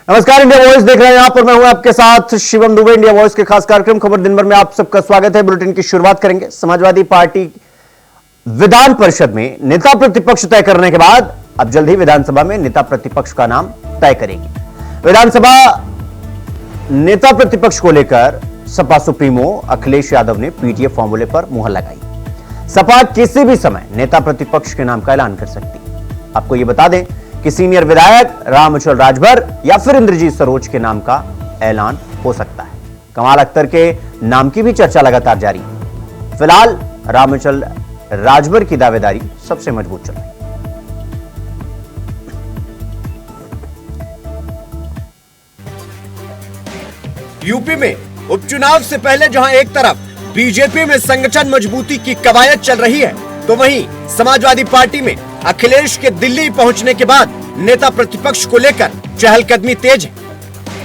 नमस्कार, India voice देख रहे हैं आप और मैं हूं आपके साथ शिवम दुबे। इंडिया वॉइस के खास कार्यक्रम खबर दिन भर में आप सबका स्वागत है। बुलेटिन की शुरुआत करेंगे। समाजवादी पार्टी विधान परिषद में नेता प्रतिपक्ष तय करने के बाद अब जल्द ही विधानसभा में नेता प्रतिपक्ष का नाम तय करेगी। विधानसभा नेता प्रतिपक्ष को लेकर सपा सुप्रीमो अखिलेश यादव ने पीटीए फॉर्मूले पर मुहर लगाई। सपा किसी भी समय नेता प्रतिपक्ष के नाम का ऐलान कर सकती है। आपको यह बता दें कि सीनियर विधायक रामअचल राजभर या फिर इंद्रजीत सरोज के नाम का ऐलान हो सकता है। कमाल अख्तर के नाम की भी चर्चा लगातार जारी है। फिलहाल रामअचल राजभर की दावेदारी सबसे मजबूत चल रही है। यूपी में उपचुनाव से पहले जहां एक तरफ बीजेपी में संगठन मजबूती की कवायद चल रही है, तो वहीं समाजवादी पार्टी में अखिलेश के दिल्ली पहुंचने के बाद नेता प्रतिपक्ष को लेकर चहलकदमी तेज है।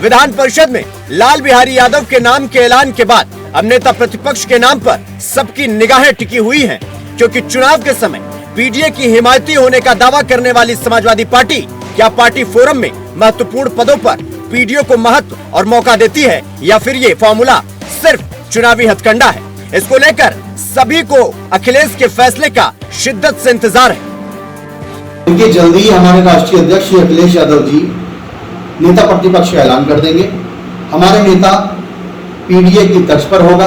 विधान परिषद में लाल बिहारी यादव के नाम के ऐलान के बाद अब नेता प्रतिपक्ष के नाम पर सबकी निगाहें टिकी हुई हैं, क्योंकि चुनाव के समय पीडीए की हिमायती होने का दावा करने वाली समाजवादी पार्टी क्या पार्टी फोरम में महत्वपूर्ण पदों पर पीडीए को महत्व और मौका देती है, या फिर ये फॉर्मूला सिर्फ चुनावी हथकंडा है। इसको लेकर सभी को अखिलेश के फैसले का शिद्दत से इंतजार है। इनके जल्दी ही हमारे राष्ट्रीय अध्यक्ष श्री अखिलेश यादव जी नेता प्रतिपक्ष का ऐलान कर देंगे। हमारे नेता पीडीए की तर्ज पर होगा,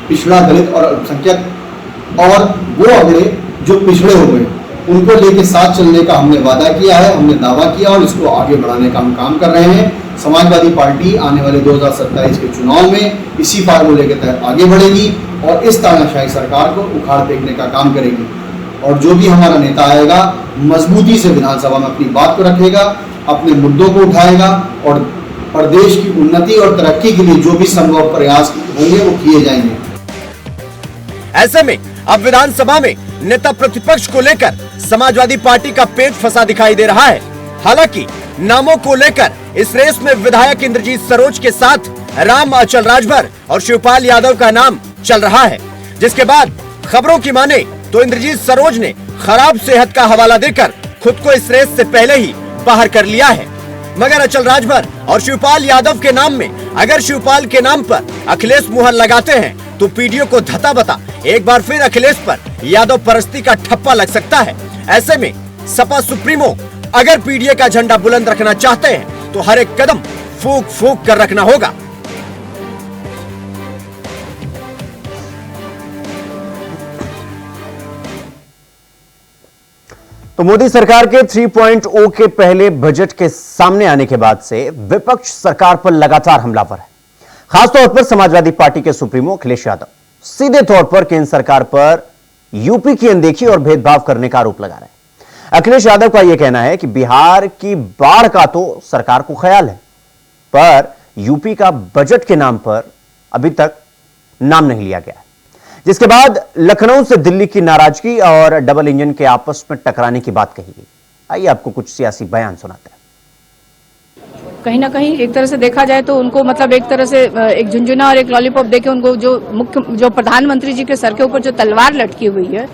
पिछड़ा, दलित और अल्पसंख्यक और वो अगले जो पिछड़े हुए उनको लेके साथ चलने का हमने वादा किया है, हमने दावा किया और इसको आगे बढ़ाने का हम काम कर रहे हैं। समाजवादी पार्टी आने वाले 2027 के चुनाव में इसी फार्मूले के तहत आगे बढ़ेगी और इस तानाशाही सरकार को उखाड़ फेंकने का काम करेगी। और जो भी हमारा नेता आएगा मजबूती से विधानसभा में अपनी बात को रखेगा, अपने मुद्दों को उठाएगा और प्रदेश की उन्नति और तरक्की के लिए जो भी संभव प्रयास होंगे वो किए जाएंगे। ऐसे में अब विधानसभा में नेता प्रतिपक्ष को लेकर समाजवादी पार्टी का पेच फंसा दिखाई दे रहा है। हालांकि नामों को लेकर इस रेस में विधायक इंद्रजीत सरोज के साथ रामअचल राजभर और शिवपाल यादव का नाम चल रहा है, जिसके बाद खबरों की माने तो इंद्रजीत सरोज ने खराब सेहत का हवाला देकर खुद को इस रेस से पहले ही बाहर कर लिया है। मगर अचल राजभर और शिवपाल यादव के नाम में अगर शिवपाल के नाम पर अखिलेश मुहर लगाते हैं तो पीडीए को धता बता एक बार फिर अखिलेश पर यादव परस्ती का ठप्पा लग सकता है। ऐसे में सपा सुप्रीमो अगर पीडीए का झंडा बुलंद रखना चाहते हैं तो हर एक कदम फूंक फूंक कर रखना होगा। तो मोदी सरकार के 3.0 के पहले बजट के सामने आने के बाद से विपक्ष सरकार पर लगातार हमलावर है। खासतौर पर समाजवादी पार्टी के सुप्रीमो अखिलेश यादव सीधे तौर पर केंद्र सरकार पर यूपी की अनदेखी और भेदभाव करने का आरोप लगा रहे हैं। अखिलेश यादव का यह कहना है कि बिहार की बाढ़ का तो सरकार को ख्याल है, पर यूपी का बजट के नाम पर अभी तक नाम नहीं लिया गया है, जिसके बाद लखनऊ से दिल्ली की नाराजगी और डबल इंजन के आपस में टकराने की बात कही गई। आइए आपको कुछ सियासी बयान सुनाते हैं। कहीं ना कहीं एक तरह से देखा जाए तो उनको मतलब एक तरह से एक झुंझुना और एक लॉलीपॉप देके उनको जो प्रधानमंत्री जी के सर के ऊपर जो तलवार लटकी हुई है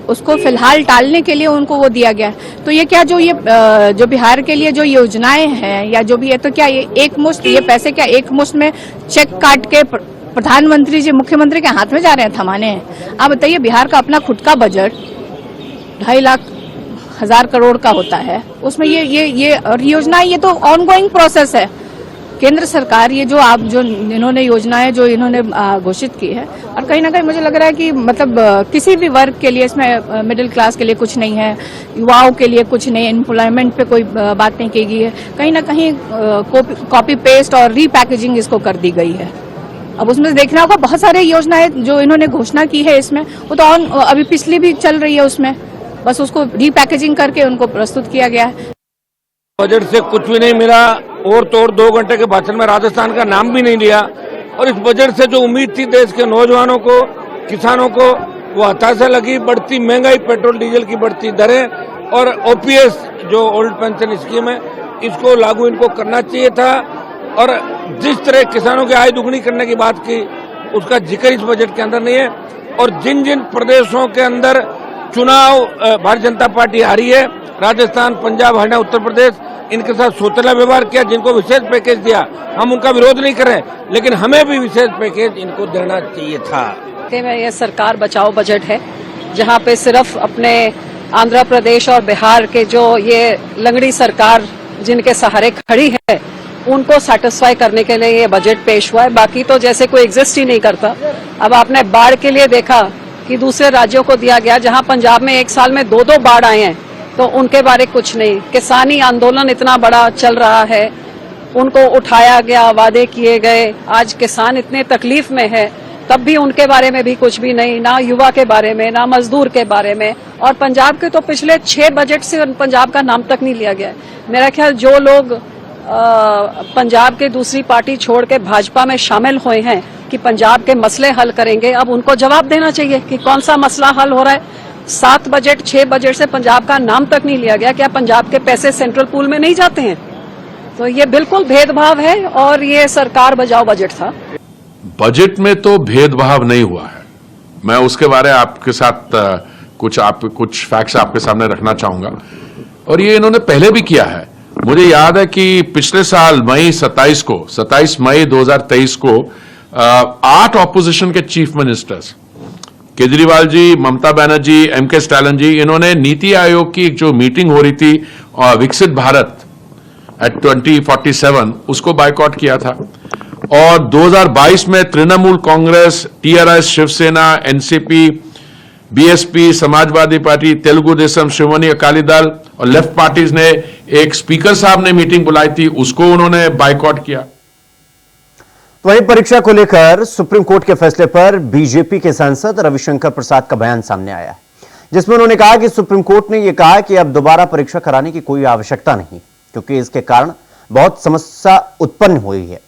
उसको फिलहाल टालने के लिए उनको वो दिया गया है। तो ये क्या जो बिहार के लिए जो योजनाएं हैं या जो भी है, तो क्या ये एक मुश्त ये पैसे क्या एक मुश्त में चेक काट के प्रधानमंत्री जी मुख्यमंत्री के हाथ में जा रहे हैं, थमाने हैं? आप बताइए, बिहार का अपना खुद का बजट 2,50,000 करोड़ का होता है, उसमें ये और योजनाएं ये तो ऑनगोइंग प्रोसेस है। केंद्र सरकार ये जो इन्होंने योजनाएं जो इन्होंने घोषित की है, और कहीं ना कहीं मुझे लग रहा है कि मतलब किसी भी वर्ग के लिए इसमें मिडिल क्लास के लिए कुछ नहीं है, युवाओं के लिए कुछ नहीं, एम्प्लॉयमेंट पे कोई बात नहीं की गई है। कहीं ना कहीं कॉपी पेस्ट और रीपैकेजिंग इसको कर दी गई है। अब उसमें देखना होगा, बहुत सारे योजनाएं जो इन्होंने घोषणा की है इसमें वो तो अभी पिछली भी चल रही है, उसमें बस उसको रीपैकेजिंग करके उनको प्रस्तुत किया गया है। बजट से कुछ भी नहीं मिला और तो और 2 घंटे के भाषण में राजस्थान का नाम भी नहीं लिया। और इस बजट से जो उम्मीद थी देश के नौजवानों को, किसानों को, वो हताशा लगी। बढ़ती महंगाई, पेट्रोल डीजल की बढ़ती दरें और ओपीएस जो ओल्ड पेंशन स्कीम है इसको लागू इनको करना चाहिए था। और जिस तरह किसानों की आय दुगनी करने की बात की उसका जिक्र इस बजट के अंदर नहीं है। और जिन जिन प्रदेशों के अंदर चुनाव भारतीय जनता पार्टी हारी है, राजस्थान, पंजाब, हरियाणा, उत्तर प्रदेश इनके साथ सोतला व्यवहार किया, जिनको विशेष पैकेज दिया, हम उनका विरोध नहीं कर रहे, लेकिन हमें भी विशेष पैकेज इनको देना चाहिए था। ये सरकार बचाओ बजट है, जहां पे सिर्फ अपने आंध्र प्रदेश और बिहार के जो ये लंगड़ी सरकार जिनके सहारे खड़ी है उनको सेटिस्फाई करने के लिए ये बजट पेश हुआ है। बाकी तो जैसे कोई एग्जिस्ट ही नहीं करता। अब आपने बाढ़ के लिए देखा कि दूसरे राज्यों को दिया गया, जहां पंजाब में एक साल में 2-2 बाढ़ आए हैं, तो उनके बारे कुछ नहीं। किसानी आंदोलन इतना बड़ा चल रहा है, उनको उठाया गया, वादे किए गए, आज किसान इतने तकलीफ में है, तब भी उनके बारे में भी कुछ भी नहीं, ना युवा के बारे में, ना मजदूर के बारे में। और पंजाब के तो पिछले 6 बजट से पंजाब का नाम तक नहीं लिया गया है। मेरा ख्याल जो लोग पंजाब के दूसरी पार्टी छोड़ के भाजपा में शामिल हुए हैं कि पंजाब के मसले हल करेंगे, अब उनको जवाब देना चाहिए कि कौन सा मसला हल हो रहा है। 7 बजट 6 बजट से पंजाब का नाम तक नहीं लिया गया। क्या पंजाब के पैसे सेंट्रल पूल में नहीं जाते हैं? तो ये बिल्कुल भेदभाव है और ये सरकार बचाओ बजट था। बजट में तो भेदभाव नहीं हुआ है। मैं उसके बारे में आपके साथ कुछ फैक्ट्स आपके सामने रखना चाहूंगा, और ये इन्होंने पहले भी किया है। मुझे याद है कि पिछले साल 27 मई 2023 को 8 ऑपोजिशन के chief ministers, Kejriwal ji, Mamata Banerjee, MK Stalin जी, इन्होंने नीति आयोग की एक जो मीटिंग हो रही थी विकसित भारत एट 2047, उसको बायकॉट किया था। और 2022 में Trinamool Congress, TRS, Shiv Sena, NCP, BSP, Samajwadi party, Telugu Desam, Shiromani Akali Dal और लेफ्ट पार्टीज ने एक स्पीकर साहब ने मीटिंग बुलाई थी, उसको उन्होंने बायकॉट किया। वहीं परीक्षा को लेकर सुप्रीम कोर्ट के फैसले पर बीजेपी के सांसद रविशंकर प्रसाद का बयान सामने आया है, जिसमें उन्होंने कहा कि सुप्रीम कोर्ट ने यह कहा कि अब दोबारा परीक्षा कराने की कोई आवश्यकता नहीं, क्योंकि इसके कारण बहुत समस्या उत्पन्न हुई है।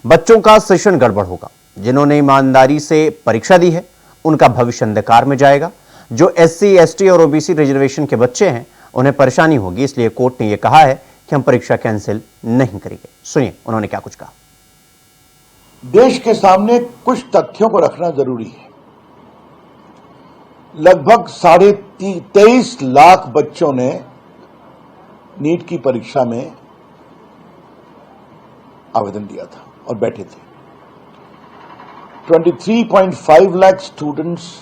बच्चों का सेशन गड़बड़ होगा। जिन्होंने ईमानदारी से परीक्षा दी है उनका भविष्य अंधकार में जाएगा। जो एससी, एसटी और ओबीसी रिजर्वेशन के बच्चे हैं उन्हें परेशानी होगी। इसलिए कोर्ट ने यह कहा है कि हम परीक्षा कैंसिल नहीं करेंगे। सुनिए उन्होंने क्या कुछ कहा। देश के सामने कुछ तथ्यों को रखना जरूरी है। लगभग 23.5 लाख बच्चों ने नीट की परीक्षा में आवेदन दिया था और बैठे थे। 23.5 lakh students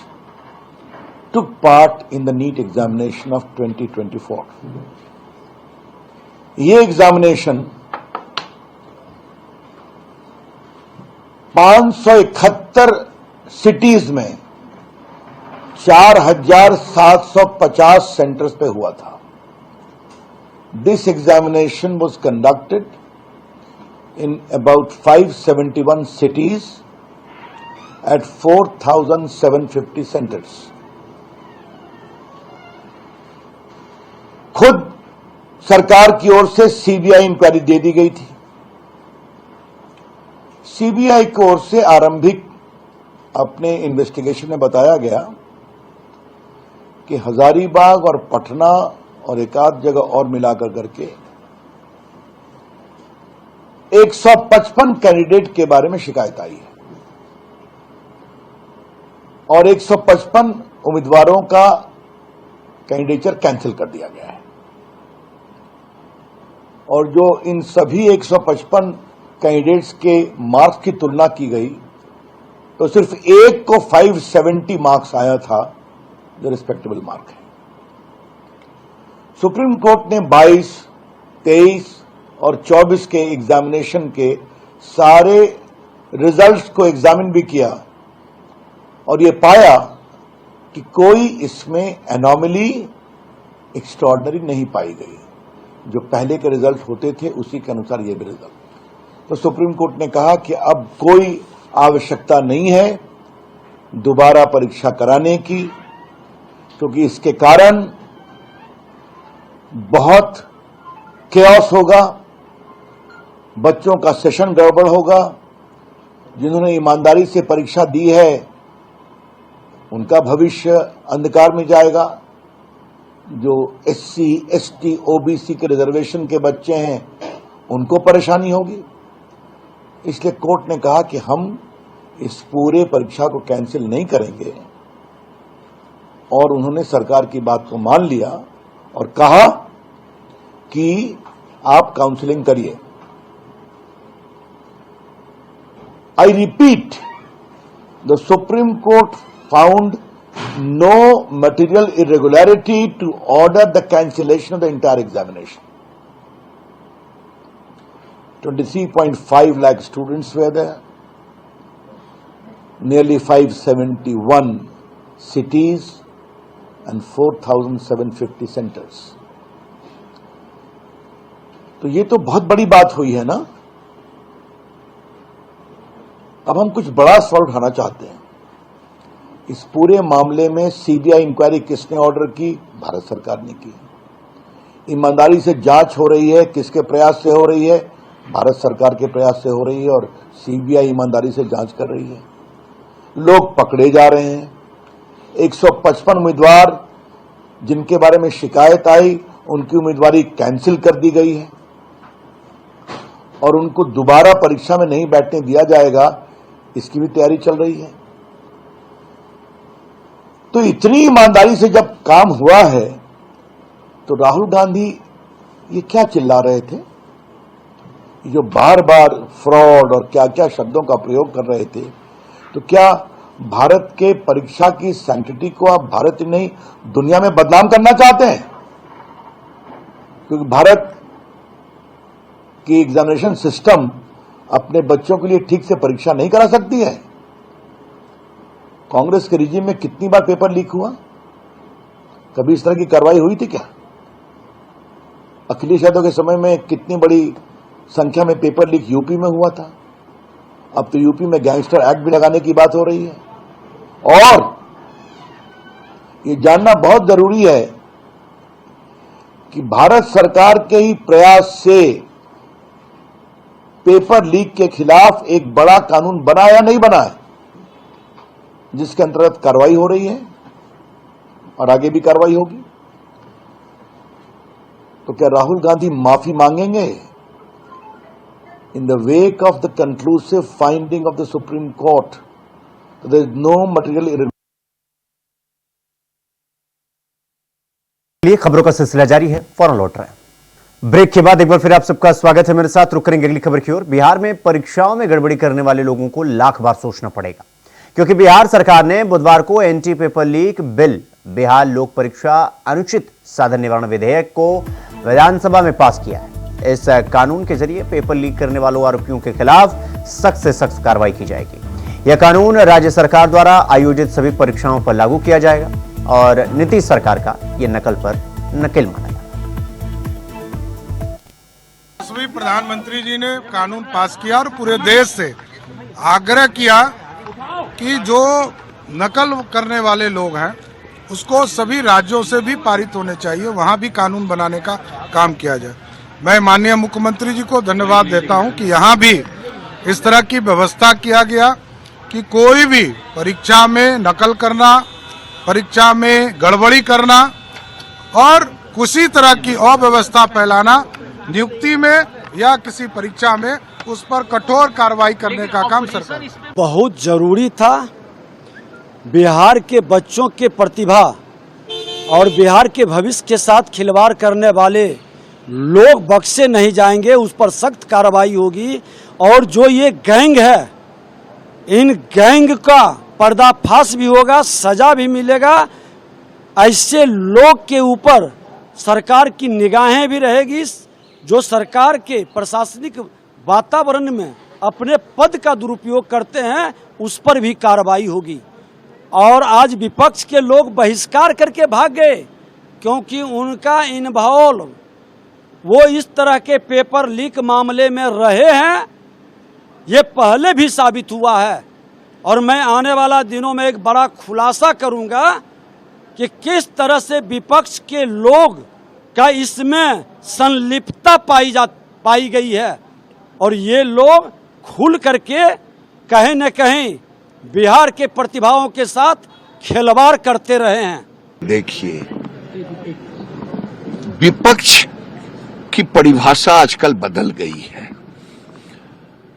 took part in the NEET examination of 2024. ये एग्जामिनेशन 571 सिटीज में 4,750 सेंटर्स पे हुआ था। This examination was conducted in about 571 cities at 4,750 centers. खुद सरकार की ओर से सीबीआई इंक्वायरी दे दी गई थी। सीबीआई की ओर से आरंभिक अपने इन्वेस्टिगेशन में बताया गया कि हजारीबाग और पटना और एक आध जगह और मिलाकर करके 155 कैंडिडेट के बारे में शिकायत आई है और 155 उम्मीदवारों का कैंडिडेचर कैंसिल कर दिया गया है। और जो इन सभी 155 कैंडिडेट्स के मार्क्स की तुलना की गई तो सिर्फ एक को 570 मार्क्स आया था, जो रिस्पेक्टेबल मार्क है। सुप्रीम कोर्ट ने 22, 23 और 24 के एग्जामिनेशन के सारे रिजल्ट्स को एग्जामिन भी किया और ये पाया कि कोई इसमें एनॉमली एक्स्ट्रॉर्डनरी नहीं पाई गई। जो पहले के रिजल्ट होते थे उसी के अनुसार ये भी रिजल्ट। तो सुप्रीम कोर्ट ने कहा कि अब कोई आवश्यकता नहीं है दोबारा परीक्षा कराने की, क्योंकि इसके कारण बहुत केओस होगा, बच्चों का सेशन गड़बड़ होगा। जिन्होंने ईमानदारी से परीक्षा दी है उनका भविष्य अंधकार में जाएगा। जो एससी, एसटी, ओबीसी के रिजर्वेशन के बच्चे हैं उनको परेशानी होगी। इसलिए कोर्ट ने कहा कि हम इस पूरे परीक्षा को कैंसिल नहीं करेंगे और उन्होंने सरकार की बात को मान लिया और कहा कि आप काउंसलिंग करिए। I repeat, the Supreme court found no material irregularity to order the cancellation of the entire examination. 23.5 lakh students were there, nearly 571 cities and 4,750 centers. तो ये तो बहुत बड़ी बात हुई है ना। अब हम कुछ बड़ा सवाल उठाना चाहते हैं। इस पूरे मामले में सीबीआई इंक्वायरी किसने ऑर्डर की? भारत सरकार ने की। ईमानदारी से जांच हो रही है, किसके प्रयास से हो रही है? भारत सरकार के प्रयास से हो रही है और सीबीआई ईमानदारी से जांच कर रही है। लोग पकड़े जा रहे हैं। 155 उम्मीदवार जिनके बारे में शिकायत आई, उनकी उम्मीदवारी कैंसिल कर दी गई है और उनको दोबारा परीक्षा में नहीं बैठने दिया जाएगा, इसकी भी तैयारी चल रही है। तो इतनी ईमानदारी से जब काम हुआ है तो राहुल गांधी ये क्या चिल्ला रहे थे? जो बार बार फ्रॉड और क्या क्या शब्दों का प्रयोग कर रहे थे, तो क्या भारत के परीक्षा की सैंक्टिटी को आप भारत ही नहीं दुनिया में बदनाम करना चाहते हैं? क्योंकि भारत की एग्जामिनेशन सिस्टम अपने बच्चों के लिए ठीक से परीक्षा नहीं करा सकती है। कांग्रेस के रिजीम में कितनी बार पेपर लीक हुआ? कभी इस तरह की कार्रवाई हुई थी क्या? अखिलेश यादव के समय में कितनी बड़ी संख्या में पेपर लीक यूपी में हुआ था। अब तो यूपी में गैंगस्टर एक्ट भी लगाने की बात हो रही है। और ये जानना बहुत जरूरी है कि भारत सरकार के ही प्रयास से पेपर लीक के खिलाफ एक बड़ा कानून बना या नहीं बना है, जिसके अंतर्गत कार्रवाई हो रही है और आगे भी कार्रवाई होगी। तो क्या राहुल गांधी माफी मांगेंगे? In the wake of the conclusive finding of the Supreme Court, there is no material. खबरों का सिलसिला जारी है, फौरन लौट रहे हैं। ब्रेक के बाद एक बार फिर आप सबका स्वागत है मेरे साथ। रुक करेंगे अगली खबर की ओर। बिहार में परीक्षाओं में गड़बड़ी करने वाले लोगों को लाख बार सोचना पड़ेगा, क्योंकि बिहार सरकार ने बुधवार को anti paper leak bill, Bihar लोक परीक्षा अनुचित साधन निवारण विधेयक को विधानसभा में पास किया है। इस कानून के जरिए पेपर लीक करने वालों आरोपियों के खिलाफ सख्त से सख्त कार्रवाई की जाएगी। यह कानून राज्य सरकार द्वारा आयोजित सभी परीक्षाओं पर लागू किया जाएगा और नीतीश सरकार का यह नकल पर नकेल मानेगा। प्रधानमंत्री जी ने कानून पास किया और पूरे देश से आग्रह किया कि जो नकल करने वाले लोग हैं उसको सभी राज्यों से भी पारित होने चाहिए, वहां भी कानून बनाने का काम किया जाए। मैं माननीय मुख्यमंत्री जी को धन्यवाद देता हूं कि यहां भी इस तरह की व्यवस्था किया गया कि कोई भी परीक्षा में नकल करना, परीक्षा में गड़बड़ी करना और किसी तरह की अव्यवस्था फैलाना, नियुक्ति में या किसी परीक्षा में, उस पर कठोर कार्रवाई करने का काम सरकार बहुत जरूरी था। बिहार के बच्चों के प्रतिभा और बिहार के भविष्य के साथ खिलवाड़ करने वाले लोग बख्शे नहीं जाएंगे, उस पर सख्त कार्रवाई होगी। और जो ये गैंग है, इन गैंग का पर्दाफाश भी होगा, सजा भी मिलेगा। ऐसे लोग के ऊपर सरकार की निगाहें भी रहेगी, जो सरकार के प्रशासनिक वातावरण में अपने पद का दुरुपयोग करते हैं, उस पर भी कार्रवाई होगी। और आज विपक्ष के लोग बहिष्कार करके भाग गए, क्योंकि उनका इन्वॉल्व वो इस तरह के पेपर लीक मामले में रहे हैं, ये पहले भी साबित हुआ है। और मैं आने वाला दिनों में एक बड़ा खुलासा करूंगा कि किस तरह से विपक्ष के लोग का इसमें संलिप्तता पाई गई है और ये लोग खुल करके कहीं न कहीं बिहार के प्रतिभाओं के साथ खिलवाड़ करते रहे हैं। देखिए, विपक्ष की परिभाषा आजकल बदल गई है।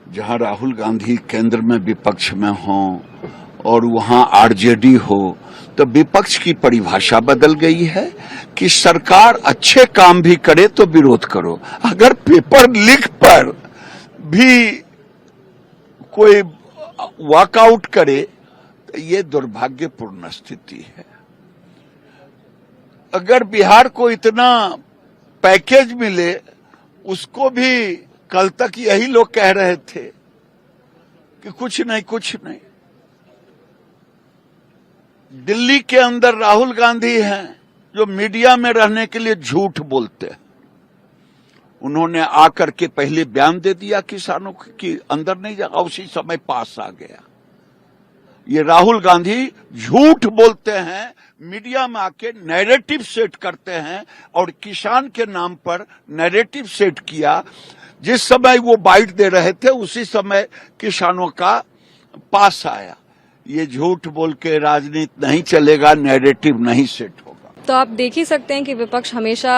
जहां राहुल गांधी केंद्र में विपक्ष में हों और वहां आरजेडी हो, तो विपक्ष की परिभाषा बदल गई है कि सरकार अच्छे काम भी करे तो विरोध करो। अगर पेपर लीक पर भी कोई वॉकआउट करे तो ये दुर्भाग्यपूर्ण स्थिति है। अगर बिहार को इतना पैकेज मिले, उसको भी कल तक यही लोग कह रहे थे कि कुछ नहीं। दिल्ली के अंदर राहुल गांधी हैं जो मीडिया में रहने के लिए झूठ बोलते हैं। उन्होंने आकर के पहले बयान दे दिया किसानों की अंदर नहीं जाएगा, उसी समय पास आ गया। ये राहुल गांधी झूठ बोलते हैं, मीडिया में आके नैरेटिव सेट करते हैं और किसान के नाम पर नैरेटिव सेट किया। जिस समय वो बाइट दे रहे थे उसी समय किसानों का पास आया। ये झूठ बोल के राजनीति नहीं चलेगा, नैरेटिव नहीं सेट होगा। तो आप देख ही सकते हैं कि विपक्ष हमेशा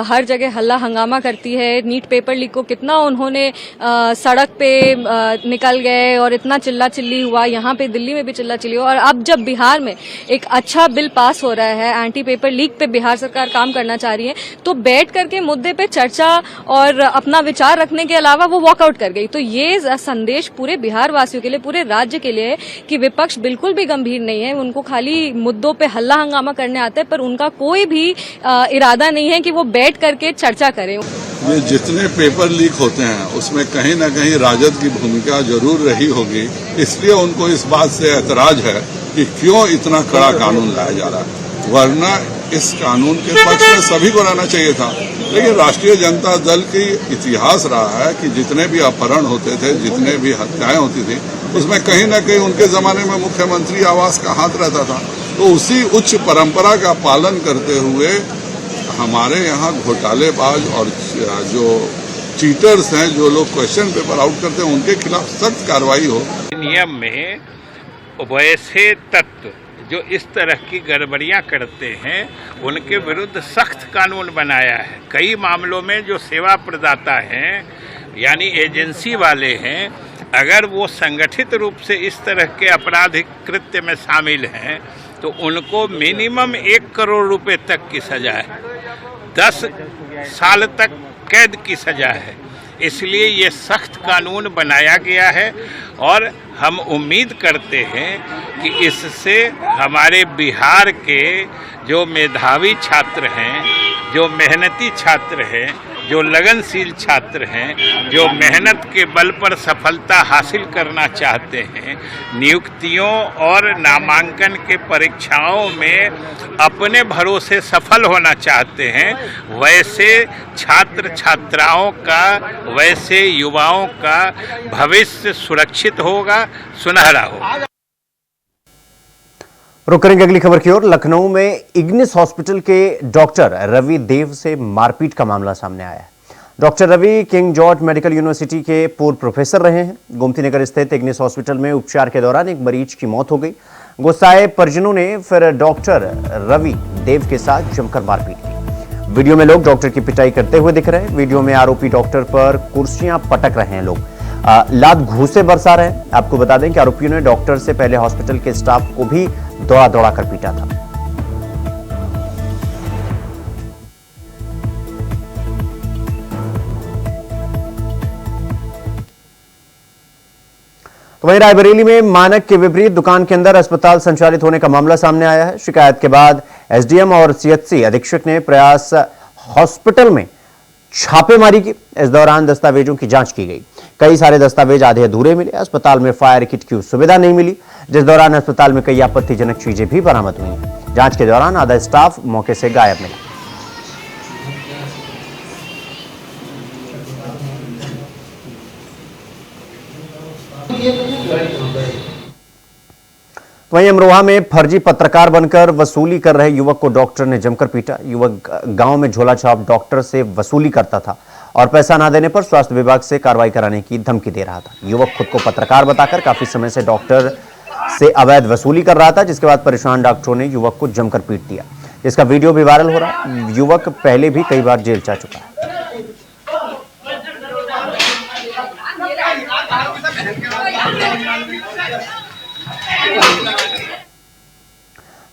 हर जगह हल्ला हंगामा करती है। नीट पेपर लीक को कितना उन्होंने सड़क पे निकल गए और इतना चिल्ला चिल्ली हुआ, यहाँ पे दिल्ली में भी चिल्ला चिल्ली हुआ। और अब जब बिहार में एक अच्छा बिल पास हो रहा है, एंटी पेपर लीक पे बिहार सरकार काम करना चाह रही है, तो बैठ करके मुद्दे पे चर्चा और अपना विचार रखने के अलावा वो वॉकआउट कर गई। तो ये संदेश पूरे बिहार वासियों के लिए, पूरे राज्य के लिए है कि विपक्ष बिल्कुल भी गंभीर नहीं है। उनको खाली मुद्दों पे हल्ला हंगामा करने आता है, पर उनका कोई भी इरादा नहीं है कि वो बैठ करके चर्चा करें। ये जितने पेपर लीक होते हैं उसमें कहीं न कहीं राजद की भूमिका जरूर रही होगी, इसलिए उनको इस बात से ऐतराज है कि क्यों इतना कड़ा कानून लाया जा रहा है। वरना इस कानून के पक्ष में सभी को रहना चाहिए था। लेकिन राष्ट्रीय जनता दल की इतिहास रहा है कि जितने भी अपहरण होते थे, जितने भी हत्याएं होती थी, उसमें कहीं न कहीं उनके जमाने में मुख्यमंत्री आवास का हाथ रहता था। तो उसी उच्च परंपरा का पालन करते हुए हमारे यहाँ घोटालेबाज और जो चीटर्स हैं, जो लोग क्वेश्चन पेपर आउट करते हैं, उनके खिलाफ सख्त कार्रवाई हो। नियम में वैसे तत्व जो इस तरह की गड़बड़ियां करते हैं उनके विरुद्ध सख्त कानून बनाया है। कई मामलों में जो सेवा प्रदाता हैं यानी एजेंसी वाले हैं, अगर वो संगठित रूप से इस तरह के आपराधिक कृत्य में शामिल हैं तो उनको मिनिमम 1 करोड़ रुपए तक की सजा है, 10 साल तक कैद की सजा है। इसलिए ये सख्त कानून बनाया गया है और हम उम्मीद करते हैं कि इससे हमारे बिहार के जो मेधावी छात्र हैं, जो मेहनती छात्र हैं, जो लगनशील छात्र हैं, जो मेहनत के बल पर सफलता हासिल करना चाहते हैं, नियुक्तियों और नामांकन के परीक्षाओं में अपने भरोसे सफल होना चाहते हैं, वैसे छात्र छात्राओं का, वैसे युवाओं का भविष्य सुरक्षित होगा, सुनहरा होगा। रुक करेंगे अगली खबर की ओर। लखनऊ में इग्निस हॉस्पिटल के डॉक्टर रवि देव से मारपीट का मामला सामने आया है। Doctor Ravi King George Medical University के पूर्व प्रोफेसर रहे हैं। गोमती नगर स्थित इग्निस हॉस्पिटल में उपचार के दौरान एक मरीज की मौत हो गई। गुस्साए परिजनों ने फिर डॉक्टर रवि देव के साथ जमकर मारपीट की। वीडियो में लोग डॉक्टर की पिटाई करते हुए दिख रहे हैं। वीडियो में आरोपी डॉक्टर पर कुर्सियां पटक रहे हैं, लोग लात घूंसे बरसा रहे हैं। आपको बता दें कि आरोपियों ने डॉक्टर से पहले हॉस्पिटल के स्टाफ को भी दौड़ा कर पीटा था। तो वहीं रायबरेली में मानक के विपरीत दुकान के अंदर अस्पताल संचालित होने का मामला सामने आया है। शिकायत के बाद एसडीएम और सीएचसी अधीक्षक ने प्रयास हॉस्पिटल में छापेमारी की। इस दौरान दस्तावेजों की जांच की गई। कई सारे दस्तावेज आधे अधूरे मिले। अस्पताल में फायर किट की सुविधा नहीं मिली, जिस दौरान अस्पताल में कई आपत्तिजनक चीजें भी बरामद हुई। जांच के दौरान आधा स्टाफ मौके से गायब मिला। वहीं अमरोहा में फर्जी पत्रकार बनकर वसूली कर रहे युवक को डॉक्टर ने जमकर पीटा। युवक गांव में झोला छाप डॉक्टर से वसूली करता था और पैसा ना देने पर स्वास्थ्य विभाग से कार्रवाई कराने की धमकी दे रहा था। युवक खुद को पत्रकार बताकर काफी समय से डॉक्टर से अवैध वसूली कर रहा था, जिसके बाद परेशान डॉक्टरों ने युवक को जमकर पीट दिया। इसका वीडियो भी वायरल हो रहा है। युवक पहले भी कई बार जेल जा चुका है।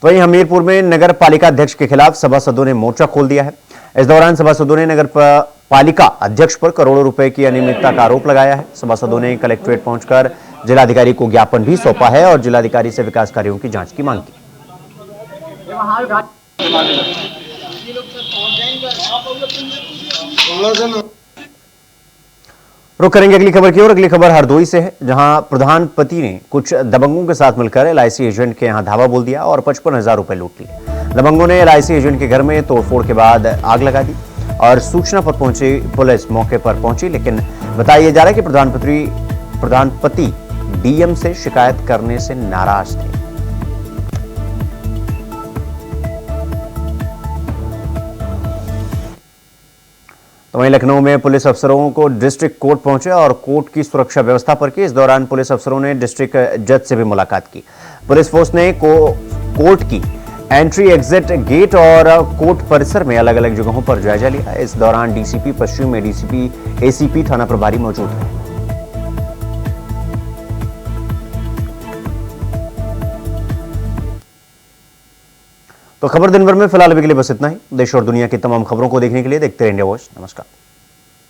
वहीं हमीरपुर में नगर पालिका अध्यक्ष के खिलाफ सभासदों ने मोर्चा खोल दिया है। इस दौरान सभासदों ने नगर पालिका अध्यक्ष पर करोड़ों रुपए की अनियमितता का आरोप लगाया है। सभासदों ने कलेक्ट्रेट पहुंचकर जिलाधिकारी को ज्ञापन भी सौंपा है और जिलाधिकारी से विकास कार्यों की जांच की मांग की। रुक करेंगे अगली खबर की ओर। अगली खबर हरदोई से है, जहां प्रधानपति ने कुछ दबंगों के साथ मिलकर LIC एजेंट के यहां धावा बोल दिया और 55,000 रुपए लूट लिए। दबंगों ने LIC एजेंट के घर में तोड़फोड़ के बाद आग लगा दी और सूचना पर पहुंची पुलिस मौके पर पहुंची, लेकिन बताया जा रहा है कि प्रधानपति DM से शिकायत करने से नाराज थे। तो वहीं लखनऊ में पुलिस अफसरों को डिस्ट्रिक्ट कोर्ट पहुंचे और कोर्ट की सुरक्षा व्यवस्था पर की। इस दौरान पुलिस अफसरों ने डिस्ट्रिक्ट जज से भी मुलाकात की। पुलिस फोर्स ने कोर्ट की एंट्री एग्जिट गेट और कोर्ट परिसर में अलग अलग जगहों पर जायजा लिया। इस दौरान DCP पश्चिम, ADCP, ACP थाना प्रभारी मौजूद रहे। तो खबर दिन भर में फिलहाल अभी के लिए बस इतना ही। देश और दुनिया की तमाम खबरों को देखने के लिए देखते रहिए इंडिया वॉइस। नमस्कार।